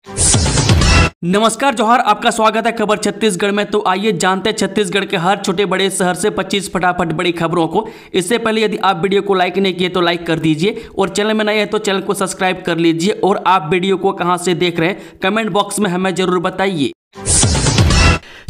नमस्कार जोहार, आपका स्वागत है खबर छत्तीसगढ़ में। तो आइए जानते हैं छत्तीसगढ़ के हर छोटे बड़े शहर से 25 फटाफट बड़ी खबरों को। इससे पहले यदि आप वीडियो को लाइक नहीं किए तो लाइक कर दीजिए और चैनल में नए हैं तो चैनल को सब्सक्राइब कर लीजिए। और आप वीडियो को कहां से देख रहे हैं कमेंट बॉक्स में हमें जरूर बताइए।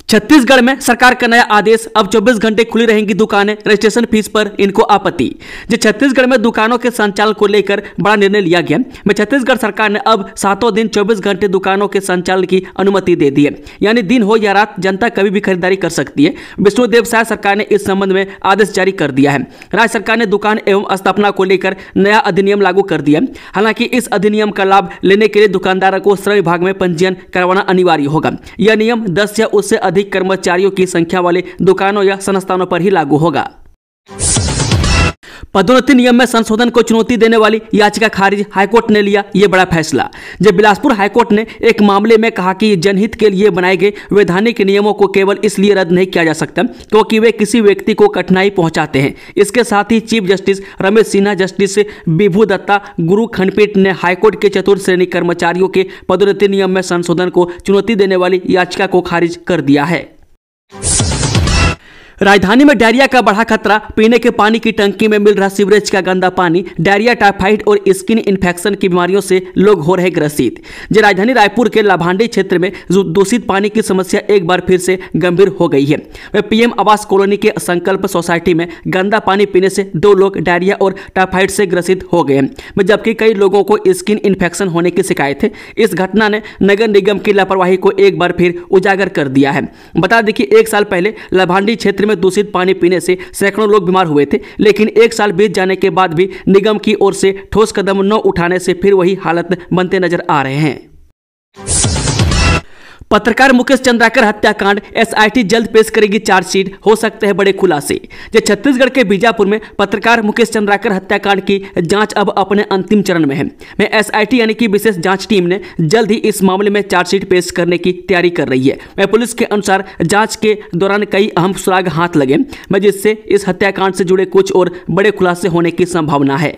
छत्तीसगढ़ में सरकार का नया आदेश, अब 24 घंटे खुली रहेंगी दुकानें, रजिस्ट्रेशन फीस पर इनको आपत्ति। जो छत्तीसगढ़ में दुकानों के संचालन को लेकर बड़ा निर्णय लिया गया में छत्तीसगढ़ सरकार ने अब 7 दिन 24 घंटे दुकानों के संचालन की अनुमति दे दी है, यानी दिन हो या रात जनता कभी भी खरीदारी कर सकती है। विष्णुदेव साय सरकार ने इस संबंध में आदेश जारी कर दिया है। राज्य सरकार ने दुकान एवं स्थापना को लेकर नया अधिनियम लागू कर दिया। हालांकि इस अधिनियम का लाभ लेने के लिए दुकानदारों को श्रम विभाग में पंजीयन करवाना अनिवार्य होगा। यह नियम 10 या उससे अधिक कर्मचारियों की संख्या वाले दुकानों या संस्थानों पर ही लागू होगा। पदोन्नति नियम में संशोधन को चुनौती देने वाली याचिका खारिज, हाईकोर्ट ने लिया यह बड़ा फैसला। जब बिलासपुर हाईकोर्ट ने एक मामले में कहा कि जनहित के लिए बनाए गए वैधानिक नियमों को केवल इसलिए रद्द नहीं किया जा सकता क्योंकि वे किसी व्यक्ति को कठिनाई पहुंचाते हैं। इसके साथ ही chief justice Ramesh Sinha, justice Vibhu Datta Guru खंडपीठ ने हाईकोर्ट के चतुर्थ श्रेणी कर्मचारियों के पदोन्नति नियम में संशोधन को चुनौती देने वाली याचिका को खारिज कर दिया है। राजधानी में डायरिया का बढ़ा खतरा, पीने के पानी की टंकी में मिल रहा सीवरेज का गंदा पानी, डायरिया, टाइफाइड और स्किन इन्फेक्शन की बीमारियों से लोग हो रहे ग्रसित। जो राजधानी रायपुर के लाभांडी क्षेत्र में दूषित पानी की समस्या एक बार फिर से गंभीर हो गई है। वह पीएम आवास कॉलोनी के संकल्प सोसाइटी में गंदा पानी पीने से 2 लोग डायरिया और टाइफाइड से ग्रसित हो गए, जबकि कई लोगों को स्किन इन्फेक्शन होने की शिकायत है। इस घटना ने नगर निगम की लापरवाही को एक बार फिर उजागर कर दिया है। बता दें कि 1 साल पहले लाभांडी क्षेत्र दूषित पानी पीने से सैकड़ों लोग बीमार हुए थे, लेकिन 1 साल बीत जाने के बाद भी निगम की ओर से ठोस कदम न उठाने से फिर वही हालत बनते नजर आ रहे हैं। पत्रकार मुकेश चंद्राकर हत्याकांड, एसआईटी जल्द पेश करेगी चार्जशीट, हो सकते हैं बड़े खुलासे। जो छत्तीसगढ़ के बीजापुर में पत्रकार मुकेश चंद्राकर हत्याकांड की जांच अब अपने अंतिम चरण में है। एसआईटी यानी कि विशेष जांच टीम ने जल्द ही इस मामले में चार्जशीट पेश करने की तैयारी कर रही है। पुलिस के अनुसार जांच के दौरान कई अहम सुराग हाथ लगे, जिससे इस हत्याकांड से जुड़े कुछ और बड़े खुलासे होने की संभावना है।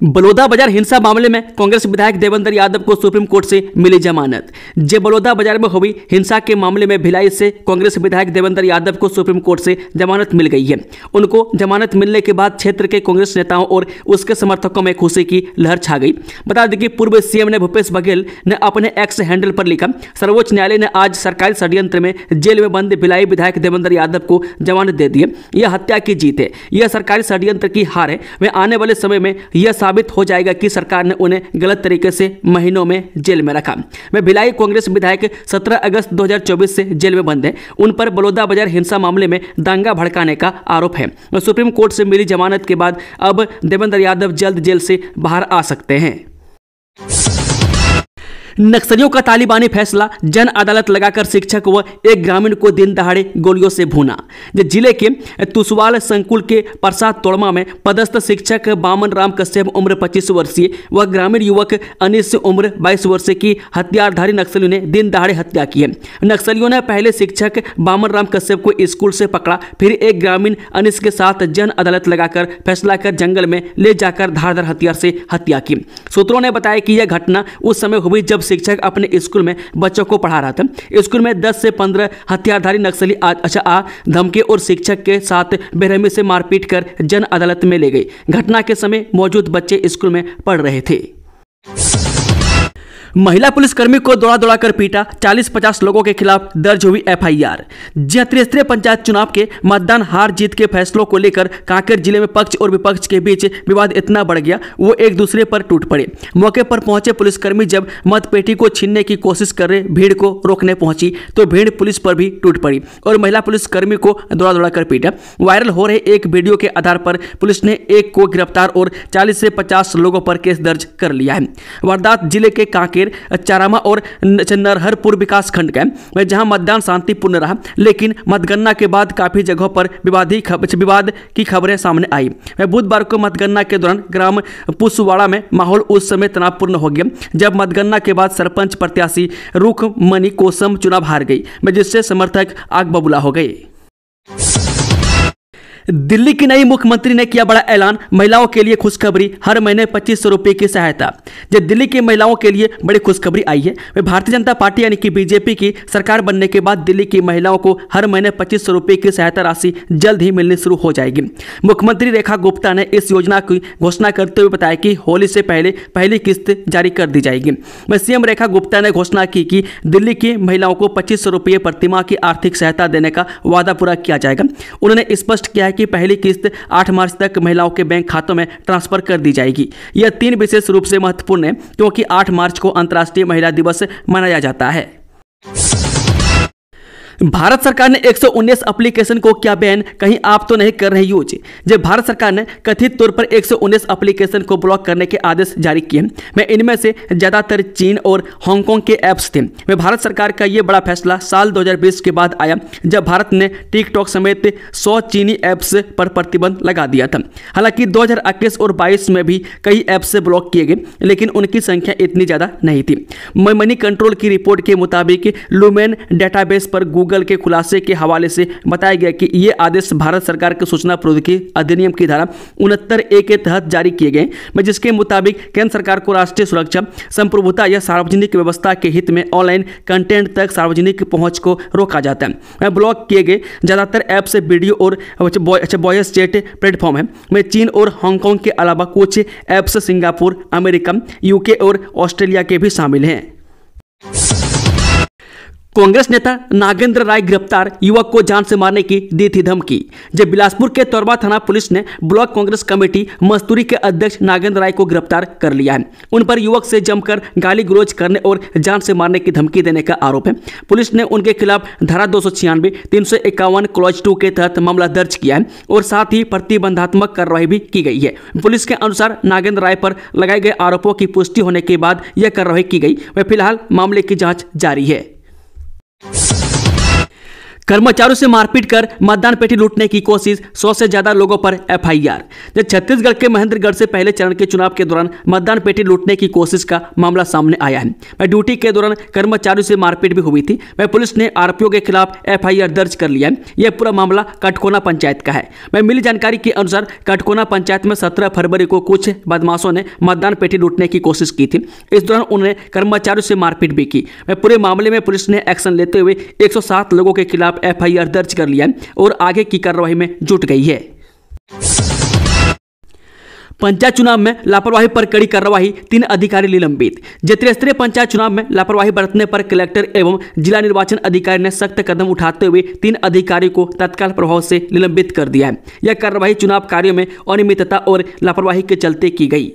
बलौदाबाजार हिंसा मामले में कांग्रेस विधायक देवेंद्र यादव को सुप्रीम कोर्ट से मिली जमानत। जे बलौदाबाजार में हुई हिंसा के मामले में भिलाई से कांग्रेस विधायक देवेंद्र यादव को सुप्रीम कोर्ट से जमानत मिल गई है। उनको जमानत मिलने के बाद क्षेत्र के कांग्रेस नेताओं और उसके समर्थकों में खुशी की लहर छा गई। बता दें कि पूर्व सीएम ने भूपेश बघेल ने अपने एक्स हैंडल पर लिखा, सर्वोच्च न्यायालय ने आज सरकारी षड्यंत्र में जेल में बंद भिलाई विधायक देवेंद्र यादव को जमानत दे दी है। यह हत्या की जीत है, यह सरकारी षड्यंत्र की हार है। वे आने वाले समय में यह साबित हो जाएगा कि सरकार ने उन्हें गलत तरीके से महीनों में जेल में रखा। वे भिलाई कांग्रेस विधायक 17 अगस्त 2024 से जेल में बंद हैं। उन पर बलौदाबाजार हिंसा मामले में दंगा भड़काने का आरोप है। सुप्रीम कोर्ट से मिली जमानत के बाद अब देवेंद्र यादव जल्द जेल से बाहर आ सकते हैं। नक्सलियों का तालिबानी फैसला, जन अदालत लगाकर शिक्षक व एक ग्रामीण को दिन दहाड़े गोलियों से भूना। जिले के तुसवाल संकुल के प्रसाद तोड़मा में पदस्थ शिक्षक बामन राम कश्यप उम्र 25 वर्षीय व ग्रामीण युवक अनिस उम्र 22 वर्ष की हथियारधारी नक्सलियों ने दिन दहाड़े हत्या की है। नक्सलियों ने पहले शिक्षक बामन राम कश्यप को स्कूल से पकड़ा, फिर एक ग्रामीण अनिस के साथ जन अदालत लगाकर फैसला कर जंगल में ले जाकर धारदार हथियार से हत्या की। सूत्रों ने बताया कि यह घटना उस समय हुई जब शिक्षक अपने स्कूल में बच्चों को पढ़ा रहा था। स्कूल में 10 से 15 हथियारधारी नक्सली धमके और शिक्षक के साथ बेरहमी से मारपीट कर जन अदालत में ले गए। घटना के समय मौजूद बच्चे स्कूल में पढ़ रहे थे। महिला पुलिसकर्मी को दौड़ा दौड़ा कर पीटा, 40-50 लोगों के खिलाफ दर्ज हुई एफआईआर। त्रिस्तरीय पंचायत चुनाव के मतदान हार जीत के फैसलों को लेकर कांकेर जिले में पक्ष और विपक्ष के बीच विवाद इतना बढ़ गया वो एक दूसरे पर टूट पड़े। मौके पर पहुंचे पुलिसकर्मी जब मतपेटी को छीनने की कोशिश कर रहे भीड़ को रोकने पहुंची तो भीड़ पुलिस पर भी टूट पड़ी और महिला पुलिसकर्मी को दौड़ा दौड़ा कर पीटा। वायरल हो रहे एक वीडियो के आधार पर पुलिस ने एक को गिरफ्तार और 40 से 50 लोगों पर केस दर्ज कर लिया है। वारदात जिले के कांकेर चारामा और नरहरपुर विकास खंड का है, जहां मतदान शांतिपूर्ण रहा, लेकिन मतगणना के बाद काफी जगहों पर विवाद की खबरें सामने आई। बुधवार को मतगणना के दौरान ग्राम पुसवाड़ा में माहौल उस समय तनावपूर्ण हो गया जब मतगणना के बाद सरपंच प्रत्याशी रुखमणि कोसम चुनाव हार गई, जिससे समर्थक आग बबूला हो गए। दिल्ली की नई मुख्यमंत्री ने किया बड़ा ऐलान, महिलाओं के लिए खुशखबरी, हर महीने 2500 रुपये की सहायता। जब दिल्ली की महिलाओं के लिए बड़ी खुशखबरी आई है। वे भारतीय जनता पार्टी यानी कि बीजेपी की सरकार बनने के बाद दिल्ली की महिलाओं को हर महीने 2500 रुपये की सहायता राशि जल्द ही मिलनी शुरू हो जाएगी। मुख्यमंत्री रेखा गुप्ता ने इस योजना की घोषणा करते हुए बताया कि होली से पहले पहली किस्त जारी कर दी जाएगी। सीएम रेखा गुप्ता ने घोषणा की कि दिल्ली की महिलाओं को 2500 रुपये प्रतिमाह की आर्थिक सहायता देने का वादा पूरा किया जाएगा। उन्होंने स्पष्ट किया है कि पहली किस्त 8 मार्च तक महिलाओं के बैंक खातों में ट्रांसफर कर दी जाएगी। यह 3 विशेष रूप से महत्वपूर्ण है क्योंकि 8 मार्च को अंतर्राष्ट्रीय महिला दिवस मनाया जाता है। भारत सरकार ने 119 एप्लीकेशन को किया बैन, कहीं आप तो नहीं कर रहे यूज। जब भारत सरकार ने कथित तौर पर 119 एप्लीकेशन को ब्लॉक करने के आदेश जारी किए, मैं इनमें से ज्यादातर चीन और हांगकांग के ऐप्स थे। मैं भारत सरकार का यह बड़ा फैसला साल 2020 के बाद आया जब भारत ने टिकटॉक समेत 100 चीनी ऐप्स पर प्रतिबंध लगा दिया था। हालांकि 2021 और 22 में भी कई ऐप्स ब्लॉक किए गए, लेकिन उनकी संख्या इतनी ज्यादा नहीं थी। मनी कंट्रोल की रिपोर्ट के मुताबिक लुमेन डेटाबेस पर गूगल के खुलासे के हवाले से बताया गया कि ये आदेश भारत सरकार के सूचना प्रौद्योगिकी अधिनियम की धारा 69A के तहत जारी किए गए, जिसके मुताबिक केंद्र सरकार को राष्ट्रीय सुरक्षा, संप्रभुता या सार्वजनिक व्यवस्था के हित में ऑनलाइन कंटेंट तक सार्वजनिक पहुंच को रोका जाता है। ब्लॉक किए गए ज्यादातर ऐप्स वीडियो और वॉइस चैट प्लेटफॉर्म है। में चीन और हांगकांग के अलावा कुछ ऐप्स सिंगापुर, अमेरिका, यूके और ऑस्ट्रेलिया के भी शामिल हैं। कांग्रेस नेता नागेंद्र राय गिरफ्तार, युवक को जान से मारने की दी थी धमकी। जब बिलासपुर के तोरबा थाना पुलिस ने ब्लॉक कांग्रेस कमेटी मस्तूरी के अध्यक्ष नागेंद्र राय को गिरफ्तार कर लिया है। उन पर युवक से जमकर गाली गलौज करने और जान से मारने की धमकी देने का आरोप है। पुलिस ने उनके खिलाफ धारा 296, 351 क्लॉज 2 के तहत मामला दर्ज किया है और साथ ही प्रतिबंधात्मक कार्रवाई भी की गई है। पुलिस के अनुसार नागेंद्र राय पर लगाए गए आरोपों की पुष्टि होने के बाद यह कार्रवाई की गई। वह फिलहाल मामले की जांच जारी है। कर्मचारियों से मारपीट कर मतदान पेटी लूटने की कोशिश, 100 से ज्यादा लोगों पर एफआईआर। जब छत्तीसगढ़ के महेंद्रगढ़ से पहले चरण के चुनाव के दौरान मतदान पेटी लूटने की कोशिश का मामला सामने आया है। वह ड्यूटी के दौरान कर्मचारियों से मारपीट भी हुई थी। वह पुलिस ने आरोपियों के खिलाफ एफआईआर दर्ज कर लिया है। यह पूरा मामला कटकोना पंचायत का है। वह मिली जानकारी के अनुसार कटकोना पंचायत में 17 फरवरी को कुछ बदमाशों ने मतदान पेटी लूटने की कोशिश की थी। इस दौरान उन्होंने कर्मचारियों से मारपीट भी की। वह पूरे मामले में पुलिस ने एक्शन लेते हुए 107 लोगों के खिलाफ एफआईआर दर्ज कर लिया और आगे की कार्रवाई में जुट गई है। पंचायत चुनाव में लापरवाही पर कड़ी कार्रवाई, 3 अधिकारी निलंबित। त्रिस्तरीय पंचायत चुनाव में लापरवाही बरतने पर कलेक्टर एवं जिला निर्वाचन अधिकारी ने सख्त कदम उठाते हुए 3 अधिकारी को तत्काल प्रभाव से निलंबित कर दिया है। यह कार्रवाई चुनाव कार्यों में अनियमितता और लापरवाही के चलते की गई।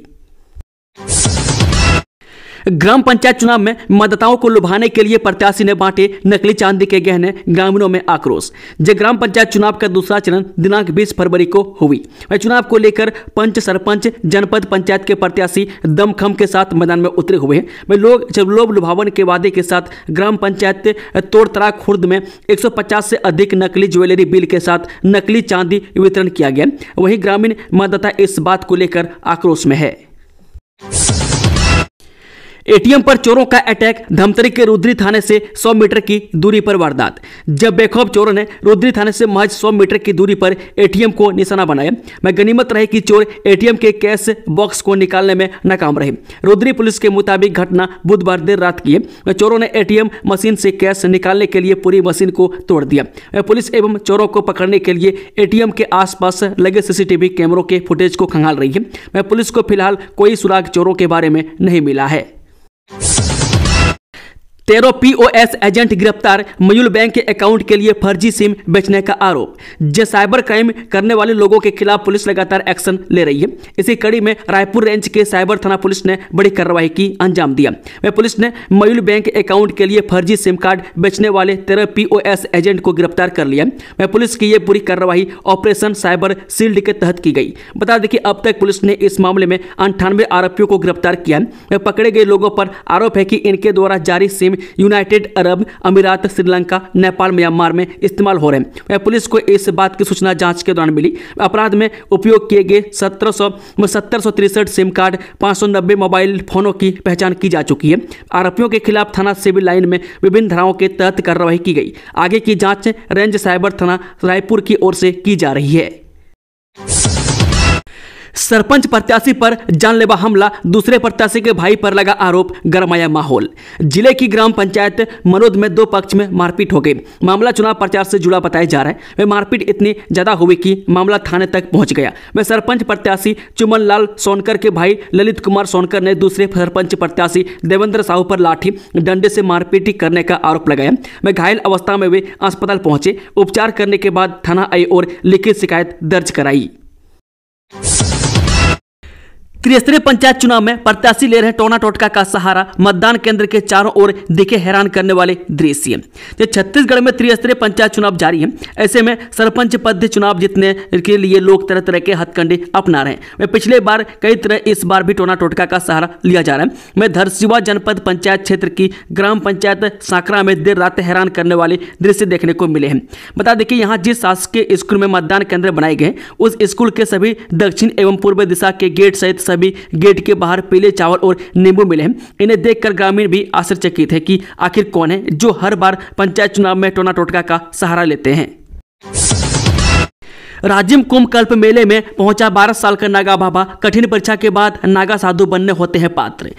ग्राम पंचायत चुनाव में मतदाताओं को लुभाने के लिए प्रत्याशी ने बांटे नकली चांदी के गहने, ग्रामीणों में आक्रोश। जब ग्राम पंचायत चुनाव का दूसरा चरण दिनांक 20 फरवरी को हुई। वह चुनाव को लेकर पंच, सरपंच, जनपद पंचायत के प्रत्याशी दमखम के साथ मैदान में उतरे हुए हैं। वे लोग जब लोभ लुभावन के वादे के साथ ग्राम पंचायत तोड़तरा खुर्द में 150 से अधिक नकली ज्वेलरी बिल के साथ नकली चांदी वितरण किया गया। वहीं ग्रामीण मतदाता इस बात को लेकर आक्रोश में है। एटीएम पर चोरों का अटैक, धमतरी के रुद्री थाने से 100 मीटर की दूरी पर वारदात। जब बेखौफ चोरों ने रुद्री थाने से महज 100 मीटर की दूरी पर एटीएम को निशाना बनाया। मैं गनीमत रहे कि चोर एटीएम के कैश बॉक्स को निकालने में नाकाम रहे। रुद्री पुलिस के मुताबिक घटना बुधवार देर रात की है। चोरों ने एटीएम मशीन से कैश निकालने के लिए पूरी मशीन को तोड़ दिया। पुलिस एवं चोरों को पकड़ने के लिए एटीएम के आसपास लगे सीसीटीवी कैमरों के फुटेज को खंगाल रही है। पुलिस को फिलहाल कोई सुराग चोरों के बारे में नहीं मिला है। 13 पीओएस एजेंट गिरफ्तार, मयूल बैंक के अकाउंट के लिए फर्जी सिम बेचने का आरोप। साइबर क्राइम करने वाले लोगों के खिलाफ पुलिस लगातार एक्शन ले रही है। इसी कड़ी में रायपुर रेंज के साइबर थाना पुलिस ने बड़ी कार्रवाई की अंजाम दिया। वह पुलिस ने मयूल बैंक अकाउंट के लिए फर्जी सिम कार्ड बेचने वाले 13 पीओएस एजेंट को गिरफ्तार कर लिया। वह पुलिस की यह पूरी कार्रवाई ऑपरेशन साइबर शील्ड के तहत की गई। बता दें कि अब तक पुलिस ने इस मामले में 98 आरोपियों को गिरफ्तार किया। वह पकड़े गए लोगों पर आरोप है कि इनके द्वारा जारी सिम यूनाइटेड अरब अमीरात, श्रीलंका, नेपाल, म्यांमार में इस्तेमाल हो रहे हैं। वह पुलिस को इस बात की सूचना जांच के दौरान मिली। अपराध में उपयोग किए गए 1763 सिम कार्ड, 590 मोबाइल फोनों की पहचान की जा चुकी है। आरोपियों के खिलाफ थाना सिविल लाइन में विभिन्न धाराओं के तहत कार्रवाई की गई। आगे की जांच रेंज साइबर थाना रायपुर की ओर से की जा रही है। सरपंच प्रत्याशी पर जानलेवा हमला, दूसरे प्रत्याशी के भाई पर लगा आरोप, गरमाया माहौल। जिले की ग्राम पंचायत मनोद में दो पक्ष में मारपीट हो गई। मामला चुनाव प्रचार से जुड़ा बताया जा रहा है। वह मारपीट इतनी ज्यादा हुई कि मामला थाने तक पहुंच गया। वह सरपंच प्रत्याशी चुमन लाल सोनकर के भाई ललित कुमार सोनकर ने दूसरे सरपंच प्रत्याशी देवेंद्र साहू पर लाठी डंडे से मारपीट करने का आरोप लगाया। वह घायल अवस्था में वे अस्पताल पहुंचे। उपचार करने के बाद थाना आए और लिखित शिकायत दर्ज कराई। त्रिस्तरीय पंचायत चुनाव में प्रत्याशी ले रहे टोना टोटका का सहारा, मतदान केंद्र के चारों ओर दिखे हैरान करने वाले दृश्य। जब छत्तीसगढ़ में त्रिस्तरीय पंचायत चुनाव जारी है, ऐसे में सरपंच पद चुनाव जीतने के लिए लोग तरह तरह के हथकंडे अपना रहे हैं। मैं पिछले बार कई तरह, इस बार भी टोना टोटका का सहारा लिया जा रहा है। मैं धरसीवा जनपद पंचायत क्षेत्र की ग्राम पंचायत सांकरा में देर रात हैरान करने वाले दृश्य देखने को मिले हैं। बता दें कि यहाँ जिस शासकीय स्कूल में मतदान केंद्र बनाए गए, उस स्कूल के सभी दक्षिण एवं पूर्व दिशा के गेट सहित सभी गेट के बाहर पीले चावल और नींबू मिले हैं। इन्हें देखकर ग्रामीण भी आश्चर्यचकित है कि आखिर कौन है जो हर बार पंचायत चुनाव में टोना टोटका का सहारा लेते हैं। राजिम कुंभ कल्प मेले में पहुंचा 12 साल का नागा बाबा, कठिन परीक्षा के बाद नागा साधु बनने होते हैं पात्र।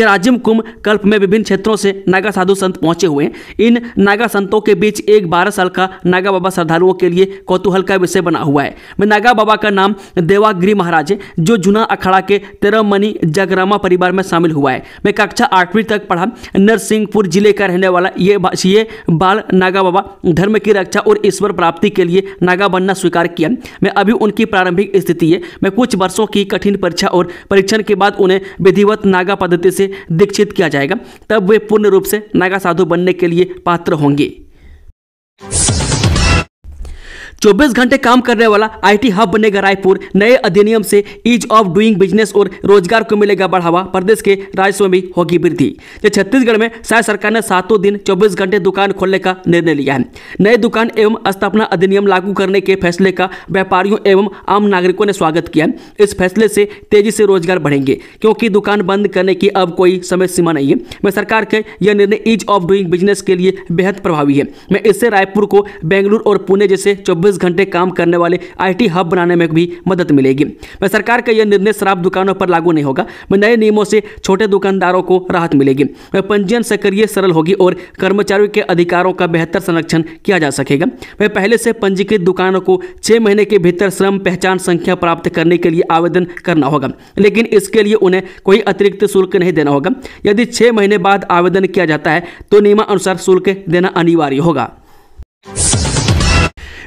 राजिम कुंभ कल्प में विभिन्न क्षेत्रों से नागा साधु संत पहुंचे हुए हैं। इन नागा संतों के बीच एक 12 साल का नागा बाबा श्रद्धालुओं के लिए कौतूहल का विषय बना हुआ है। नागा बाबा का नाम देवागिरी महाराज है, जो जुना अखाड़ा के तेरहमनी जगरामा परिवार में शामिल हुआ है। मैं कक्षा 8वीं तक पढ़ा। नरसिंहपुर जिले का रहने वाला ये बाल नागा बाबा धर्म की रक्षा और ईश्वर प्राप्ति के लिए नागा बनना स्वीकार किया। मैं अभी उनकी प्रारंभिक स्थिति है। मैं कुछ वर्षों की कठिन परीक्षा और परीक्षण के बाद उन्हें विधिवत नागा पद्धति से दीक्षित किया जाएगा, तब वे पूर्ण रूप से नागा साधु बनने के लिए पात्र होंगे। 24 घंटे काम करने वाला आईटी हब बनेगा रायपुर। नए अधिनियम से ईज ऑफ डूइंग बिजनेस और रोजगार को मिलेगा बढ़ावा, प्रदेश के राजस्व में भी होगी वृद्धि। छत्तीसगढ़ में शायद सरकार ने 7 दिन 24 घंटे दुकान खोलने का निर्णय लिया है। नए दुकान एवं स्थापना अधिनियम लागू करने के फैसले का व्यापारियों एवं आम नागरिकों ने स्वागत किया। इस फैसले से तेजी से रोजगार बढ़ेंगे, क्योंकि दुकान बंद करने की अब कोई समय सीमा नहीं है। मैं सरकार के यह निर्णय ईज ऑफ डूइंग बिजनेस के लिए बेहद प्रभावी है। मैं इससे रायपुर को बेंगलुरु और पुणे जैसे 24 घंटे काम करने वाले आईटी हब बनाने में भी मदद मिलेगी। मैं सरकार का यह निर्णय शराब दुकानों पर लागू नहीं होगा। मैं नए नियमों से छोटे दुकानदारों को राहत मिलेगी। मैं पंजीयन प्रक्रिया सरल होगी और कर्मचारियों के अधिकारों का बेहतर संरक्षण किया जा सकेगा। मैं पहले से पंजीकृत दुकानों को 6 महीने के भीतर श्रम पहचान संख्या प्राप्त करने के लिए आवेदन करना होगा, लेकिन इसके लिए उन्हें कोई अतिरिक्त शुल्क नहीं देना होगा। यदि 6 महीने बाद आवेदन किया जाता है तो नियमानुसार शुल्क देना अनिवार्य होगा।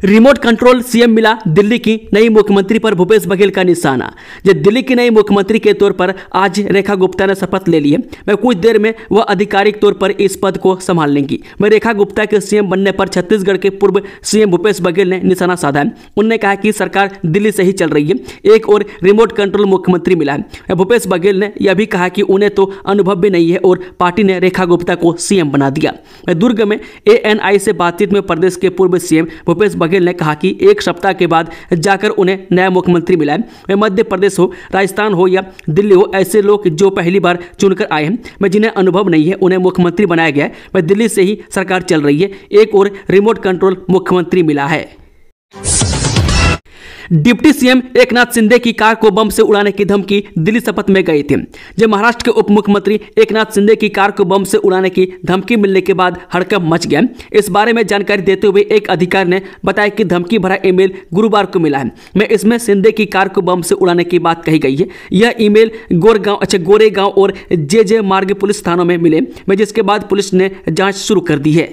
रिमोट कंट्रोल सीएम मिला, दिल्ली की नई मुख्यमंत्री पर भूपेश बघेल का निशाना। जब दिल्ली की नई मुख्यमंत्री के तौर पर आज रेखा गुप्ता ने शपथ ले ली है। मैं कुछ देर में वह आधिकारिक तौर पर इस पद को संभाल लेंगी। मैं रेखा गुप्ता के सीएम बनने पर छत्तीसगढ़ के पूर्व सीएम भूपेश बघेल ने निशाना साधा है। उन्होंने कहा कि सरकार दिल्ली से ही चल रही है, एक और रिमोट कंट्रोल मुख्यमंत्री मिला है। भूपेश बघेल ने यह भी कहा कि उन्हें तो अनुभव भी नहीं है और पार्टी ने रेखा गुप्ता को सीएम बना दिया। दुर्ग में ANI से बातचीत में प्रदेश के पूर्व सीएम भूपेश बघेल ने कहा कि एक सप्ताह के बाद जाकर उन्हें नया मुख्यमंत्री मिला है। मैं मध्य प्रदेश हो, राजस्थान हो या दिल्ली हो, ऐसे लोग जो पहली बार चुनकर आए हैं, मैं जिन्हें अनुभव नहीं है, उन्हें मुख्यमंत्री बनाया गया है। मैं दिल्ली से ही सरकार चल रही है, एक और रिमोट कंट्रोल मुख्यमंत्री मिला है। डिप्टी सीएम एकनाथ शिंदे की कार को बम से उड़ाने की धमकी, दिल्ली शपथ में गए थे। जब महाराष्ट्र के उप मुख्यमंत्री एकनाथ शिंदे की कार को बम से उड़ाने की धमकी मिलने के बाद हड़कंप मच गया। इस बारे में जानकारी देते हुए एक अधिकारी ने बताया कि धमकी भरा ईमेल गुरुवार को मिला है। मैं इसमें शिंदे की कार को बम से उड़ाने की बात कही गई है। यह ईमेल गोरेगांव और JJ मार्ग पुलिस थानों में मिले, जिसके बाद पुलिस ने जांच शुरू कर दी है।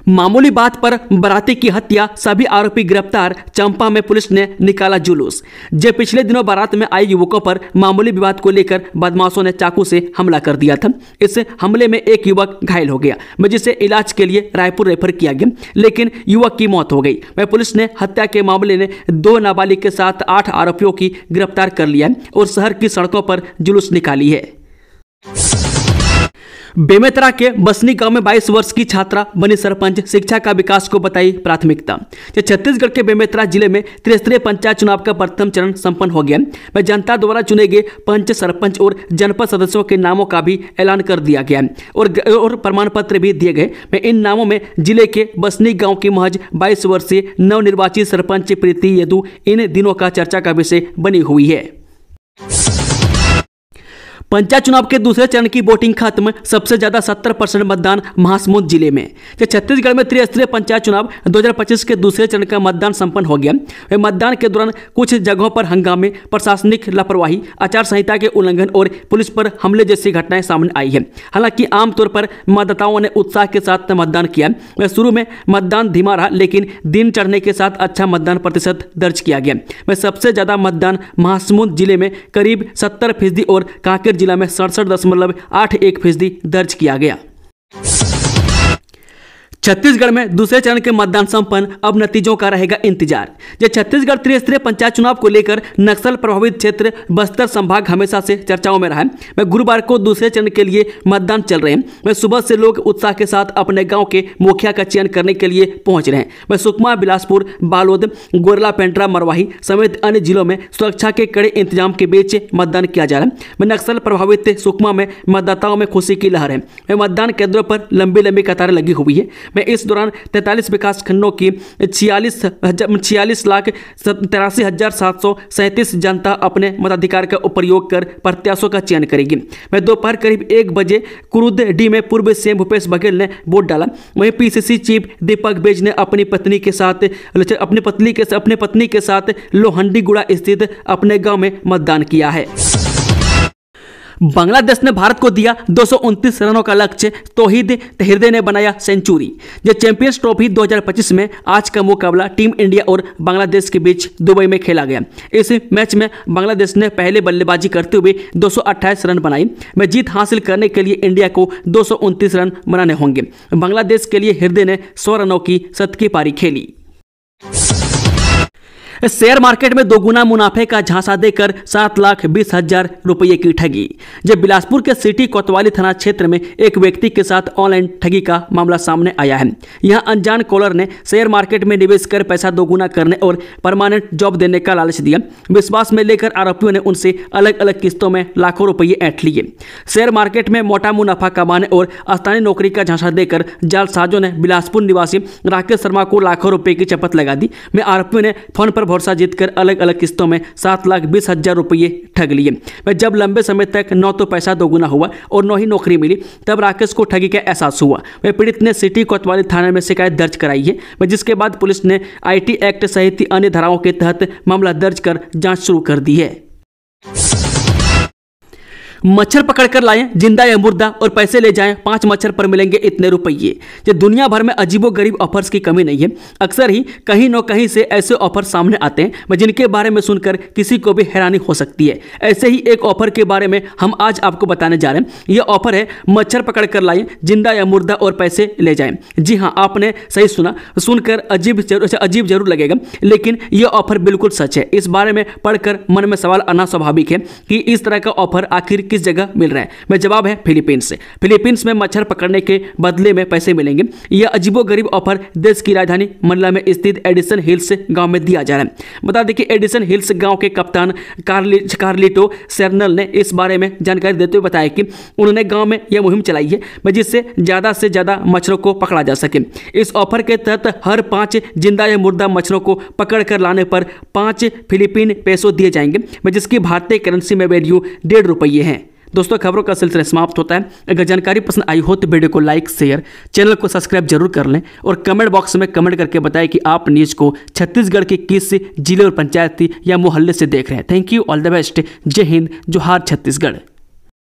मामूली बात पर बाराती की हत्या, सभी आरोपी गिरफ्तार, चंपा में पुलिस ने निकाला जुलूस। जब पिछले दिनों बारात में आए युवकों पर मामूली विवाद को लेकर बदमाशों ने चाकू से हमला कर दिया था। इस हमले में एक युवक घायल हो गया, जिसे इलाज के लिए रायपुर रेफर किया गया, लेकिन युवक की मौत हो गई। पुलिस ने हत्या के मामले में 2 नाबालिग के साथ 8 आरोपियों की गिरफ्तार कर लिया और शहर की सड़कों पर जुलूस निकाली है। बेमेतरा के बसनी गांव में 22 वर्ष की छात्रा बनी सरपंच, शिक्षा का विकास को बताई प्राथमिकता। छत्तीसगढ़ के बेमेतरा जिले में त्रिस्तरीय पंचायत चुनाव का प्रथम चरण संपन्न हो गया। मैं जनता द्वारा चुने गए पंच, सरपंच और जनपद सदस्यों के नामों का भी ऐलान कर दिया गया और प्रमाण पत्र भी दिए गए। मैं इन नामों में जिले के बसनी गाँव की महज 22 वर्षीय नवनिर्वाचित सरपंच प्रीति यदु इन दिनों का चर्चा का विषय बनी हुई है। पंचायत चुनाव के दूसरे चरण की वोटिंग खत्म, सबसे ज्यादा 70% मतदान महासमुंद जिले में। छत्तीसगढ़ में त्रिस्तरीय पंचायत चुनाव 2025 के दूसरे चरण का मतदान संपन्न हो गया। मतदान के दौरान कुछ जगहों पर हंगामे, प्रशासनिक लापरवाही, आचार संहिता के उल्लंघन और पुलिस पर हमले जैसी घटनाएं सामने आई है। हालांकि आमतौर पर मतदाताओं ने उत्साह के साथ मतदान किया। शुरू में मतदान धीमा रहा, लेकिन दिन चढ़ने के साथ अच्छा मतदान प्रतिशत दर्ज किया गया। सबसे ज्यादा मतदान महासमुंद जिले में करीब 70% और कांकेर जिला में 67.81% दर्ज किया गया। छत्तीसगढ़ में दूसरे चरण के मतदान संपन्न, अब नतीजों का रहेगा इंतजार। छत्तीसगढ़ त्रिस्तरीय पंचायत चुनाव को लेकर नक्सल प्रभावित क्षेत्र बस्तर संभाग हमेशा से चर्चाओं में रहा है। गुरुवार को दूसरे चरण के लिए मतदान चल रहे हैं। सुबह से लोग उत्साह के साथ अपने गांव के मुखिया का चयन करने के लिए पहुंच रहे हैं। सुकमा, बिलासपुर, बालोद, गोरला, पेंड्रा, मरवाही समेत अन्य जिलों में सुरक्षा के कड़े इंतजाम के बीच मतदान किया जा रहा है। नक्सल प्रभावित सुकमा में मतदाताओं में खुशी की लहर है। मतदान केंद्रों पर लंबी लंबी कतारें लगी हुई है। इस दौरान 43 विकास खंडों की 46,83,737 जनता अपने मताधिकार का उपयोग कर प्रत्याशियों का चयन करेगी। दोपहर करीब 1 बजे कुरुद डी में पूर्व सीएम भूपेश बघेल ने वोट डाला। वहीं पीसीसी चीफ दीपक बेज ने अपनी पत्नी के साथ लोहंडीगुड़ा स्थित अपने गांव में मतदान किया है। बांग्लादेश ने भारत को दिया 229 रनों का लक्ष्य, तौहीद हृदय ने बनाया सेंचुरी। चैंपियंस ट्रॉफी 2025 में आज का मुकाबला टीम इंडिया और बांग्लादेश के बीच दुबई में खेला गया। इस मैच में बांग्लादेश ने पहले बल्लेबाजी करते हुए 228 रन बनाई। जीत हासिल करने के लिए इंडिया को 229 रन बनाने होंगे। बांग्लादेश के लिए हृदय ने 100 रनों की शतकीय पारी खेली। शेयर मार्केट में दोगुना मुनाफे का झांसा देकर 7,20,000 रुपये की ठगी। जब बिलासपुर के सिटी कोतवाली थाना क्षेत्र में एक व्यक्ति के साथ ऑनलाइन ठगी का मामला सामने आया है। यहां अनजान कॉलर ने शेयर मार्केट में निवेश कर पैसा दोगुना करने और परमानेंट जॉब देने का लालच दिया। विश्वास में लेकर आरोपियों ने उनसे अलग अलग किस्तों में लाखों रुपये ऐंठ लिए। शेयर मार्केट में मोटा मुनाफा कमाने और स्थानीय नौकरी का झांसा देकर जालसाजों ने बिलासपुर निवासी राकेश शर्मा को लाखों रुपये की शपथ लगा दी। आरोपियों ने फोन पर भरोसा जीतकर अलग अलग किस्तों में 7,20,000 रुपये ठग लिए। जब लंबे समय तक न तो पैसा दोगुना हुआ और न ही नौकरी मिली, तब राकेश को ठगी का एहसास हुआ। पीड़ित ने सिटी कोतवाली थाने में शिकायत दर्ज कराई है, जिसके बाद पुलिस ने IT एक्ट सहित अन्य धाराओं के तहत मामला दर्ज कर जांच शुरू कर दी है। मच्छर पकड़कर लाएं जिंदा या मुर्दा और पैसे ले जाएं, 5 मच्छर पर मिलेंगे इतने रुपये। दुनिया भर में अजीबोगरीब ऑफर्स की कमी नहीं है। अक्सर ही कहीं न कहीं से ऐसे ऑफर सामने आते हैं जिनके बारे में सुनकर किसी को भी हैरानी हो सकती है। ऐसे ही एक ऑफर के बारे में हम आज आपको बताने जा रहे हैं। यह ऑफर है मच्छर पकड़कर लाएं जिंदा या मुर्दा और पैसे ले जाएं। जी हाँ, आपने सही सुना। सुनकर अजीब जरूर लगेगा, लेकिन यह ऑफर बिल्कुल सच है। इस बारे में पढ़कर मन में सवाल आना स्वाभाविक है कि इस तरह का ऑफर आखिर किस जगह मिल रहा है। जवाब है फिलीपींस से। फिलीपींस में मच्छर पकड़ने के बदले में पैसे मिलेंगे। यह अजीबोगरीब ऑफर देश की राजधानी मनीला में स्थित एडिसन हिल्स गांव में दिया जा रहा है। बता दें कि एडिसन हिल्स गांव के कप्तान कार्लिटो सेर्नल ने इस बारे में जानकारी देते हुए बताया कि उन्होंने गांव में यह मुहिम चलाई है जिससे ज्यादा से ज्यादा मच्छरों को पकड़ा जा सके। इस ऑफर के तहत हर 5 जिंदा या मुर्दा मच्छरों को पकड़ कर लाने पर 5 फिलीपीन पेसो दिए जाएंगे, जिसकी भारतीय करेंसी में वैल्यू 1.5 रुपये है। दोस्तों, खबरों का सिलसिला समाप्त होता है। अगर जानकारी पसंद आई हो तो वीडियो को लाइक, शेयर, चैनल को सब्सक्राइब जरूर कर लें और कमेंट बॉक्स में कमेंट करके बताएं कि आप न्यूज़ को छत्तीसगढ़ के किस जिले और पंचायती या मोहल्ले से देख रहे हैं। Thank you, all the best. जय हिंद, जोहार छत्तीसगढ़।